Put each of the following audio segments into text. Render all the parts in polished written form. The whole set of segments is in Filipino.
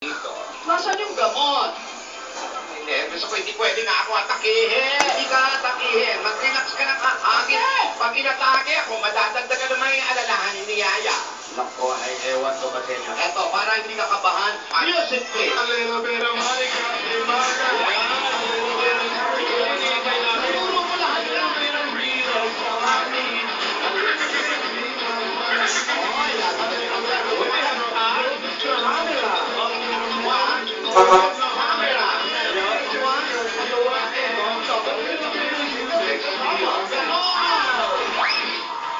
Dito. Nasaan yung gamot? Hindi, gusto ko hindi pwede nga ako atakihin. Hindi ka atakihin. Mag-relax ka na kahagin. Pag inatake ako, madadagdagan naman yung alalahanin ni Yaya. Nako, ay ewan ko ba sa inyo. Eto, para hindi ka kabahan. Music please. Siguro mo lahat yan.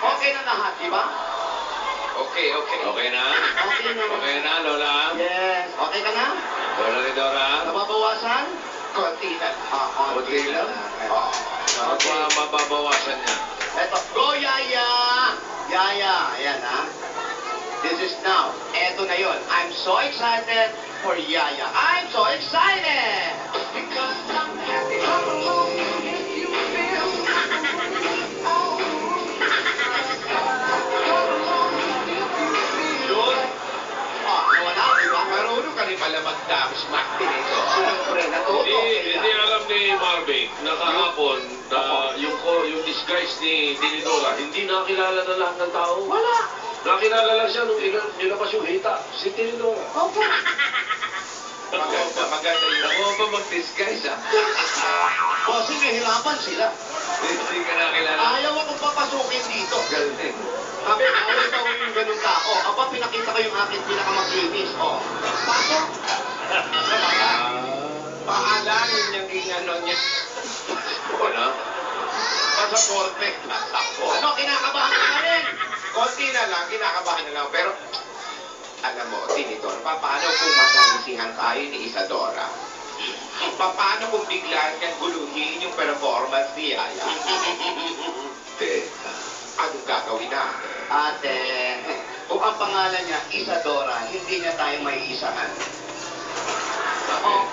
Okay na lahat, di ba? Okay. Okay na? Okay na. Okay na, Lola? Yes. Okay ka na? Lola ni Dora? Nababawasan? Konti na. Konti lang? Oo. Ano pa mababawasan niya? Eto. Go, Yaya! Yaya. Ayan, ha? This is now. Eto na yon. I'm so excited for Yaya. I'm so excited! Because I'm happy. Come along if you feel. Wala, di ba? Marunong ka rin pala mag-dance nito. Siyempre, natuto. Hindi alam ni Marvin na kahapon na yung disguise ni Dinidora, hindi nakilala na lahat ng tao. Wala. Nakilala lang siya nung nilabas yung hita, si Dinidora. Okay. Maganda yun. Ako ba mag-disguise, ha? Kasi nahirapan sila. Hindi ka nakilala. Ayaw akong papasukin dito. Galing. Sabi, ayaw daw yung ganun tao. Aba, pinakita ko yung aking pinakamakinis. Oh. Pasok. Paalangin niyang ano niya. Wala? Pasaporte. Ako. Ano, kinakabahan ka na rin? Konti na lang, kinakabahan na lang. Pero, alam mo, Tinitor, paano kung masalisihan tayo ni Isadora? Paano kung biglaan kang guluhin yung performance ni Yaya? Teka. Anong gagawin na? Ate, kung ang pangalan niya, Isadora, hindi niya tayo may isahan.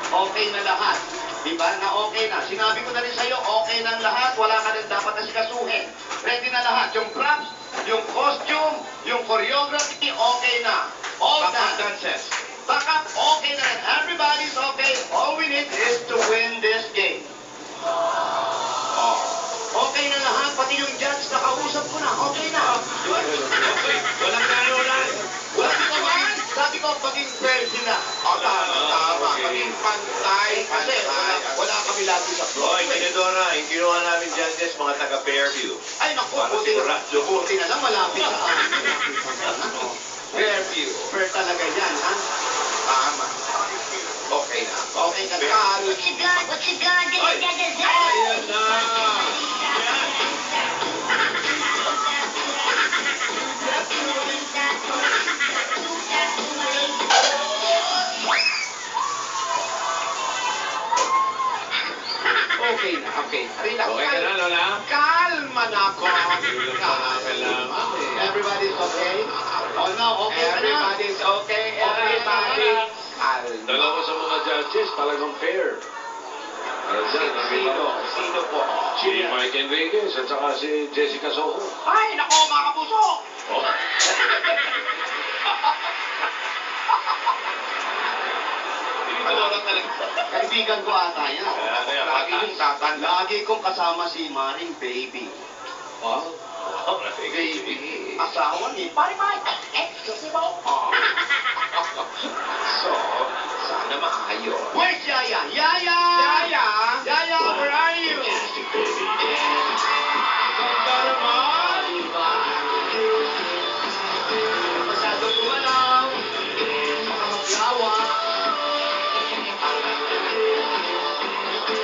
Okay na lahat. Diba? Na okay na. Sinabi ko na rin sa'yo, okay na lahat. Wala ka rin dapat na sikasuhin. Ready na lahat. Yung props, yung costume, yung choreography, okay na. All done. Dances. Backup, okay na rin. Everybody's okay. All we need is to win this game. Okay na lahat. Pati yung judge, nakausap ko na. Okay na. Okay. Walang kanulan. Sabi ko, sabi ko, paging fair sila. Tama. Okay. Maging pantay. Kasi wala kami lagi sa floor. Hoy, Dinidora, yung ginawa namin judges, mga taga-Fairview. Ay, naku, Para buti na. sigurado. Buti na lang, malapit sa amin. Fairview. Fair talaga yan, ha? Tama. Okay na. Okay ka na. What you got? What you got? Ayan na! Okay na. Okay. Relax. Okay ka na, Lola? Kalma na ako. Kailangan eh. Everybody's okay? Oh, no, okay ka na? Everybody's okay. Everybody. Kalma. Dalawa sa mga judges, talagang fair. Sino? Sino po? Si Mike Enriquez at saka si Jessica Soho. Ay, nako, mga kapuso! Oh. Dinidora talaga. Kaibigan ko ata yan. Lagi yung tatanda. Lagi kong kasama si Maring Baby. Wow. Baby. Asawa ni Pare Mike. Excuse mo. So, sana maayos. Where's Yaya? Yaya! Yaya! Yaya, where are you? Ganda naman! Diba? Masyado kumalaw. Baka maglawa.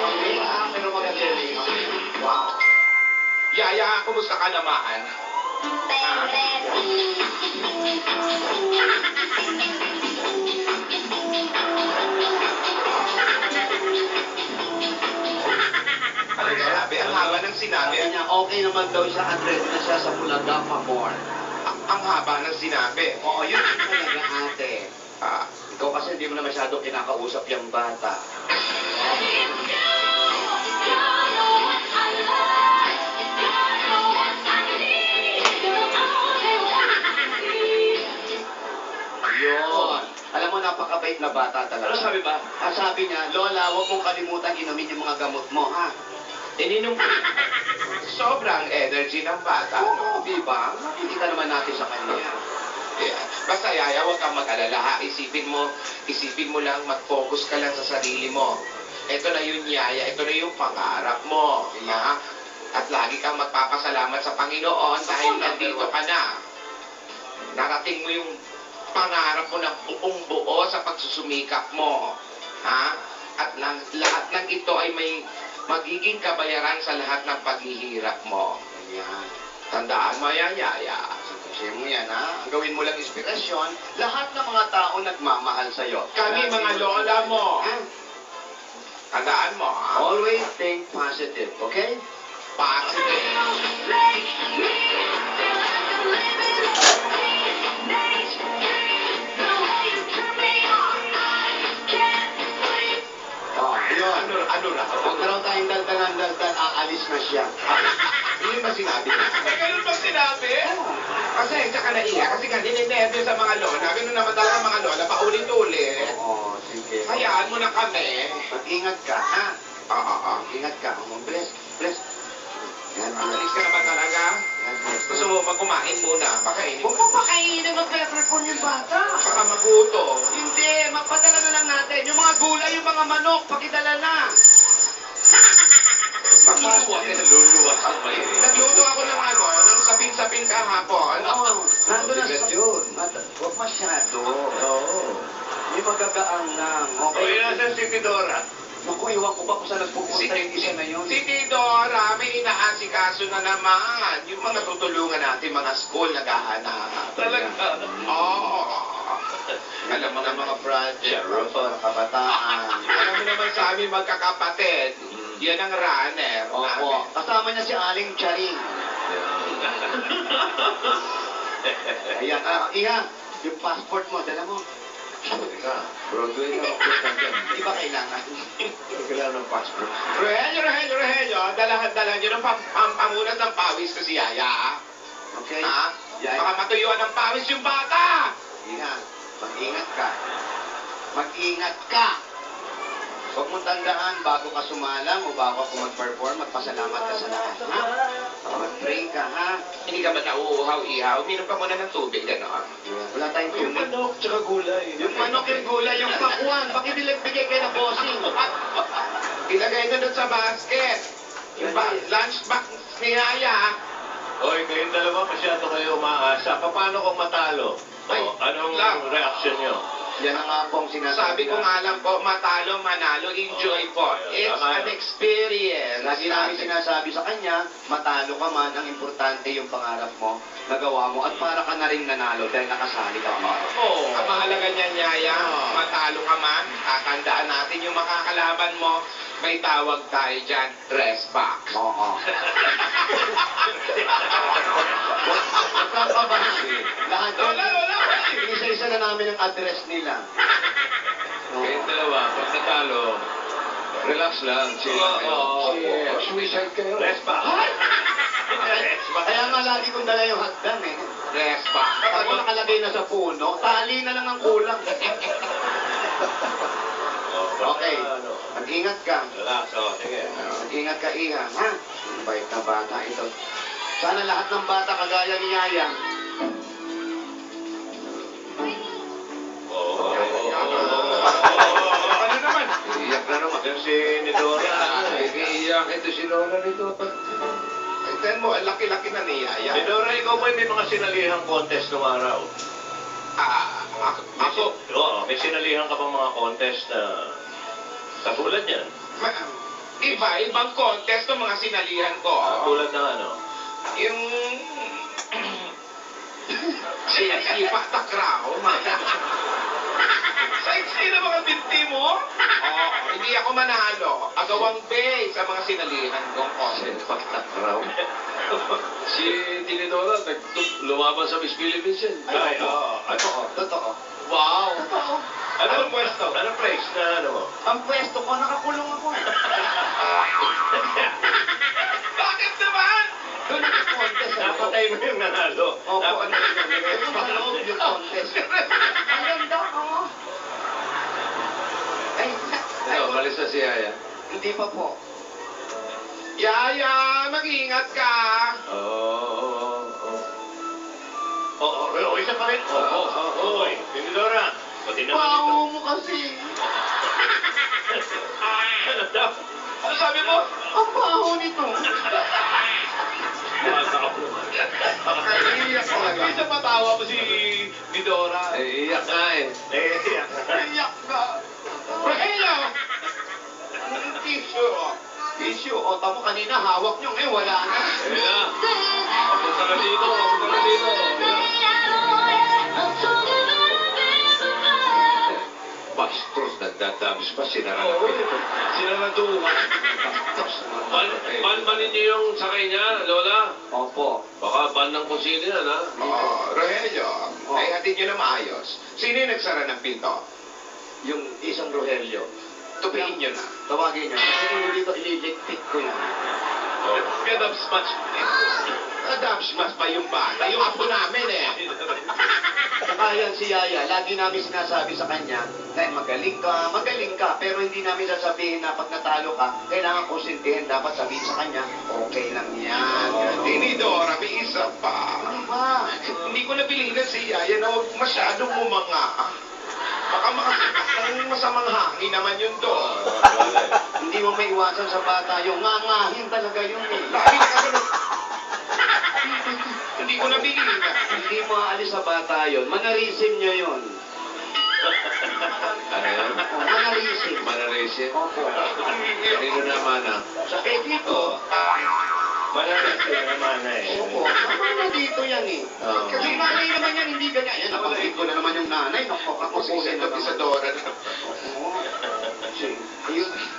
Okay, pero magagaling. Wow. Yaya, kumusta ka naman? Ano sinabi? Ang haba ng sinabi. Sabi niya, okay naman daw siya at ready na siya sa Bulaga pa more. Ang haba ng sinabi. Oo, yun talaga ate. Ah, Ikaw kasi hindi mo na masyado kinakausap yung bata. Yun. Alam mo, napakabait mabait na bata talaga. Ano sabi ba? Sabi niya, Lola, huwag mong kalimutan inumin yung mga gamot mo, ha? Ininom ko. Sobrang energy ng bata, no? Oo, di ba? Nakikita naman natin sa kanya. Yeah. Basta Yaya, huwag kang mag-alala ha. Isipin mo lang, mag-focus ka lang sa sarili mo. Ito na yun, Yaya. Ito na yung pangarap mo. Ha? At lagi kang magpapasalamat sa Panginoon dahil nandito ka na. Narating mo yung pangarap mo ng buong buo sa pagsusumikap mo. Ha? At lahat ng ito ay may magiging kabayaran sa lahat ng paghihirap mo. Ayan. Tandaan mo yan, Yaya. Kasi mo yan, ha? Ang gawin mo lang inspirasyon, lahat ng mga tao nagmamahal sa'yo. Kami mga lola mo. Tandaan mo, ha? Always think positive, okay? Positive. Oh, yun. Ano na? Huwag na raw tayong daldalan, aalis na siya. Yun ba sinabi niya? May ganun bang sinabi? Pasensya ka na iya, kasi nga nininervyo sa mga lola. Ganun naman talaga mga lola, paulit-ulit. Oo, sige. Hayaan mo na kami. Mag-ingat ka, ha? Oo. Ingat ka. Bless. Yan, Alis ka naman talaga. Gusto mo magkumain muna, pakainin Huwag mo. mo pakainin, magpe-prepon yung bata. Baka maguto. Hindi, magpadala na lang natin. Yung mga gulay, yung mga manok, pakidala na. Nagluluwa ka, nagluluwa ka. Nagluto ako ng ng sapin-sapin kahapon. Oo, nandun na Bigat sa... yun. Huwag masyado. Oo. May magagaang lang. Okay, nasa si Tidora. Naku, iwan ko ba kung saan nagpupunta yung isa na yun? Si Tidora, may inaasikaso na naman. Yung mga tutulungan natin, mga school, naghahanap. Talaga. Oo. Alam mo na mga project, mga kabataan. Alam mo naman sa amin magkakapatid. Yan ang runner. Opo. namin. Kasama niya si Aling Charing. Ayan, Iha, yung passport mo, dala mo. Teka, Broadway na ako dyan. Di ba kailangan? Kailangan ng passport. Rogelio, dalahan nyo ng pamunas ng pawis ko si Yaya. Okay? Ha? Yaya. Baka matuyuan ng pawis yung bata. Iha, mag-ingat ka. Mag-ingat ka! Huwag mong tandaan, bago ka sumalang o bago ako mag-perform, magpasalamat ka sa lahat, ha? Mag-pray ka, ha? Hindi ka ba nauuhaw, ihaw? Uminom ka muna ng tubig, gano'n. Wala tayong Yung tubig. manok, tsaka gulay. Yung manok, yung gulay, yung pakwan, bakit bigay kayo ng bossing? Ilagay na doon sa basket. Yung lunch box ni Yaya. Hoy, kayong dalawa masyado kayo umaasa. Paano kung matalo? Ay, Anong lang. reaction nyo? Yan ang nga po ang Sabi sinasabi ko nga lang po, matalo, manalo, enjoy po. It's an experience. Lagi namin sinasabi sa kanya, matalo ka man, ang importante yung pangarap mo, nagawa mo, at para ka na rin nanalo dahil nakasali ka mo. Oo. Ang mahalaga niyan, Yaya, matalo ka man, tatandaan natin yung makakalaban mo, may tawag tayo dyan, rest box. Oo. Nagkakabahan. Lahat yun. Lola. Isa-isa na namin ang address nila. Kayong dalawa, pag natalo, relax lang. Chill Oo. Suicide kayo. Rest back. Kaya nga lagi kong dala yung hagdan eh. Rest box. Kapag nakalagay na sa puno, tali na lang ang kulang. Okay. Mag-ingat ka. Relax, sige. Mag-ingat ka, Iha, ha? Ang bait na bata ito. Sana lahat ng bata kagaya ni Yaya. Ano naman? Iyak na naman. Yan si Nidora. Iiyak ito si Lola nito. Ay, tingnan mo, ang laki-laki na ni Yaya. Nidora, ikaw ba may mga sinalihang contest nung araw? Ako, Oo, may sinalihan ka bang mga contest na katulad yan? ibang contest ng mga sinalihan ko. Katulad ng ano? Yung... Sipa takraw. Saiksi na mga binti mo? Oo, hindi ako manalo. Agawang bay sa mga sinalihan kong contest. Pagtakraw. Si Tinidora, lumaban sa Miss Philippines yan. Ay, oo. Totoo. Wow! Totoo. Anong pwesto? Anong place na ano mo? Ang pwesto ko, nakakulong ako. Bakit naman? Doon ang contest. Napatay mo yung nanalo. Opo, ano yun? Doon sa loob yung contest. Ang ganda ko. Ano, malis na si Yaya? Hindi pa po. Yaya, mag-ingat ka. Oo, isa pa rin. Oo. Tinidora. Pati naman Baho mo kasi. Ano sabi mo? Ang baho nito. Naiiyak talaga. Minsan matawa pa si Didora. Iiyak nga eh. Iyak ka. Rogelio! Tissue. Tissue. O, tamo kanina hawak nyo. Ngayon wala na. Ayun na. Papunta ka dito. Bastos, nagdadabis pa, sinara na pinito. Sinaraduhan. Bastos naman. Palmanin niyo yung sakay niya, Lola. Opo. Baka ban ng kusina yan, ha? Rogelio, ay hatid nyo na maayos. Sino yung nagsara ng pinto? Yung isang Rogelio. Tupiin nyo na. Tawagin niya. Kasi mo dito ililigpit ko yan. Gadabs match. Gadabs match pa yung bata. Yung apo namin eh. Saka yan si Yaya, lagi namin sinasabi sa kanya na magaling ka, pero hindi namin sasabihin na pag natalo ka, kailangan konsintihin, dapat sabihin sa kanya, okay lang yan. Tinidora, may isa pa. Ano ba? Hindi ko nabilinan si Yaya na huwag masyadong umanga. Baka makasipas ng masamang hangin naman yun doon. Hindi mo maiwasan sa bata yung ngangahin talaga yun eh. Lagi na kasunod. Hindi ko nabilinan. Hindi mo aalis sa bata yun, manarisim niya yun. Ano yan? Manarisim. Manarisin? Opo. Kanino naman, ha? Sa dito. Manarisin naman, Opo. Ano dito yan eh. Oo. Kasi yung nanay naman yan, hindi ganyan. Yan, napansin ko na naman yung nanay. Naku, ako Kasi na naman. Isadora na.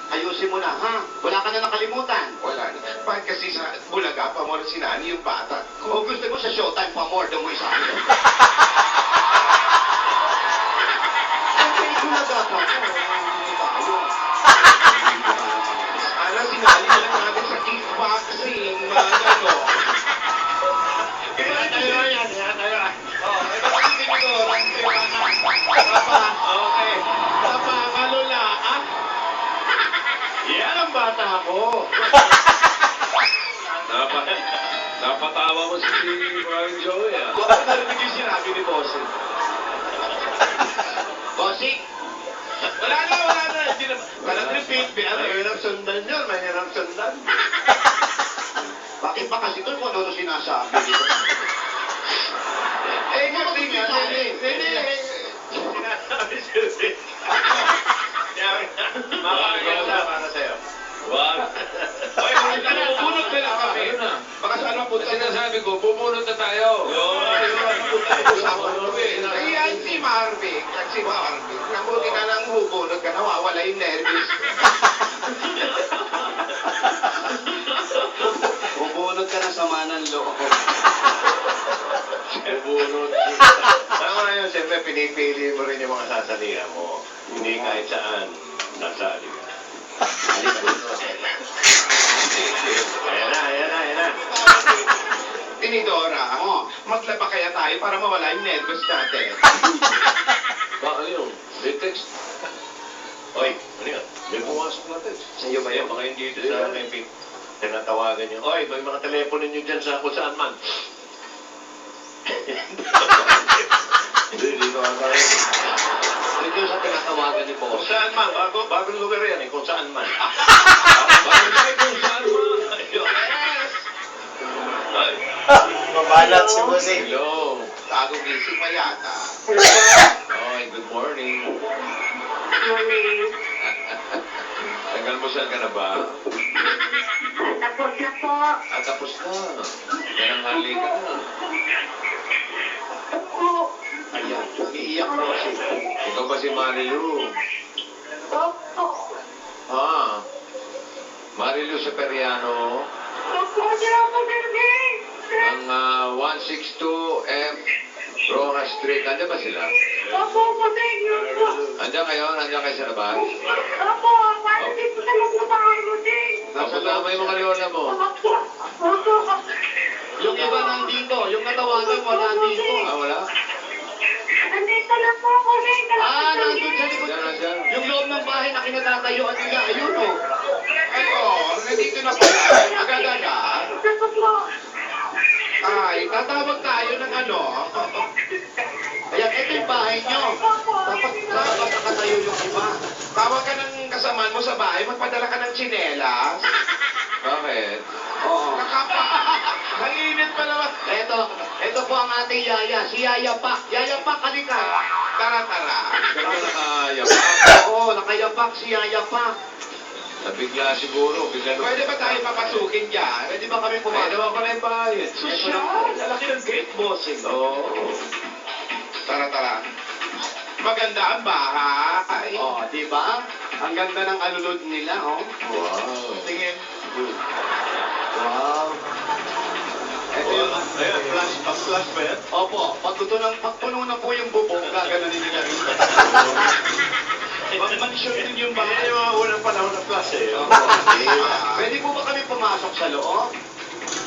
Ayusin mo na, ha? Wala ka na nakalimutan. Wala na. Bakit kasi sa Bulaga pa mo si Nani yung bata? Kung gusto mo sa Showtime pa more, doon mo isa. Okay, Bulaga pa. Sana sinali na lang natin sa kickboxing, mga gano. Kaya tayo yan. Oh, ito kasi Tinidora. Okay. Napakalula, ah? Yan ang bata ko. Napatawa mo si Maring Joey, ah. Bakit narinig yung sinabi ni Bossing? Bossing, Wala na. Hindi na. Walang repeat. Mahirap sundan yun, mahirap sundan. bakit pa kasi ito kung ano sinasabi dito? Eh, kasi nga. Hindi. Sinasabi siya. Makakaganda para sa'yo. Wag. Oy, pupunod na lang kami. Baka saan mapunta? Sinasabi ko, pumunod na tayo. Ayan si Marvick. At si Marvick. Nabuti na lang hubunod ka, nawawala yung nervous. Bubunod ka ng sama ng loob. Pumunod. Tama yun, siyempre pinipili mo rin yung mga sasalihan mo. Hindi kahit saan sasali ka. Ayan na. Tinidora, maglaba kaya tayo para mawala yung nervous natin. Ano yun? May text. Oy, ano yun? May pumasok na text. Sa'yo ba yan? Baka yung dito sa may tinatawagan nyo. Oy, may mga telepono nyo dyan sa kung saan man. Hindi ko ata yun. Ito sa tinatawagan ni Kung Boss. saan man. Bagong lugar yan eh. Kung saan man. Barangay kung saan man. Ay, Mabalat si Busing. Hello. Tago gising pa yata. Oy, good morning. Nag-almusal ka na ba? Tapos na po. Tapos na. Nananghali ka na. Opo. Ayan, umiiyak po siya. Ikaw ba si Marilu? Opo. Marilu Superiano Opo, sila po, Sir. ng 162F Rojas Street. Nandiyan ba sila? Opo, po, thank you po. Nandiyan kayo? Nandiyan kayo sa labas? Opo, hindi po talaga po bahay mo, Sir. Kasama yung mga lola mo. Opo. Opo. Yung iba nandito, yung natawagan mo nandito. Wala? Nandito na po ako, Sir. Nandun sa likod. Nandiyan. Yung loob ng bahay, kinatatayuan nila. Ayun o. Eto, nandito na pala. Agad-agad. Gusto po. Ay, tatawag tayo ng ano. Ayan, ito yung bahay nyo. Tapos nakatayo yung iba. Tawag ka ng kasamaan mo sa bahay, magpadala ka ng tsinelas. Bakit? Oo. Ang init pa naman. Ito po ang ating yaya. Si Yaya Pak. Yaya Pak, halika. Tara. Pero nakayap. Oo, nakayapak si Yaya Pak. Nabigla siguro. Bigla nung... Pwede ba tayo papasukin dyan? Pwede ba kami Ay, pumasok? naman pala yung bahay. Sosyal. Lalaki ng gate bossing. Oo. Tara. Maganda ang bahay. Oh, di ba? Ang ganda ng alulod nila, oh. Wow. Tingin. Wow. Ito yung... Ayan, flash ba yan? Opo, pagpuno na po yung bubong, gaganunin nila rin. Pag-mansyon din yung Yan bahay. yung mga unang panahon ng flash eh. Opo. Pwede po ba kami pumasok sa loob?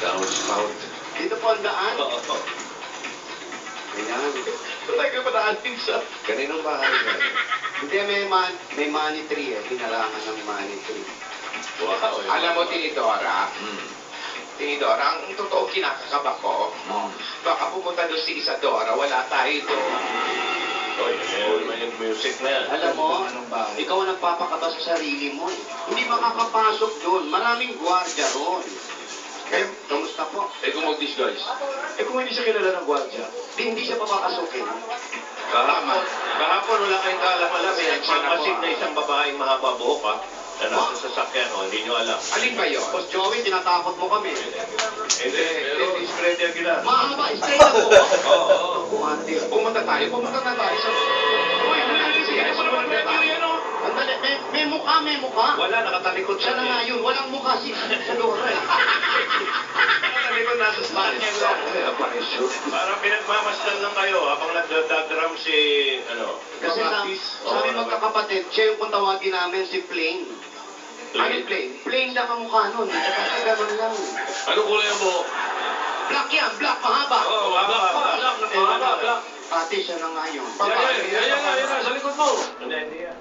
Downspout. Dito po ang daan. Ayan. Patay ka pa naating sa... Kaninong bahay na? Hindi, may money tree eh. Hinarangan ng money tree. Wow. Alam mo, Tinidora, ang totoo kinakakaba ko, baka pupunta doon si Isadora, wala tayo doon. Oy, yun naman yung music na yan. Alam mo, ikaw ang nagpapakaba sa sarili mo eh. Hindi makakapasok doon. Maraming gwardiya roon. Kayo, kamusta po? Eh kung mag-disguise. Eh kung hindi siya kilala ng gwardiya. Hindi siya papapasukin. Kahapon wala kayong kaalam-alam. May nagmamasid na isang babaeng mahaba buhok ha. Na nasa sasakyan o, hindi nyo alam. Alin ba yun? Boss Joey, tinatakot mo kami. Hindi, hindi spread yan gila. Mahaba, straight na po. Oo. Kumante. Pumunta na tayo sa... Uy, sige, sumunod na tayo. Andali, may mukha. Wala, nakatalikod Siya na nga yun, walang mukha si Dora eh. Nakatalikod nasa stand niya lang. Parang pinagmamasdan lang kayo habang nagdadram si, Kasi sabi magkakapatid, siya yung kung tawagin namin si Plain. Ano yung plane? Plain lang ang mukha nun, kasi ganun lang. Ano kulay mo? Black yan, black, mahaba. Oo, black. Ate, siya na nga yun. Yan na, sa likod mo. Hindi yan.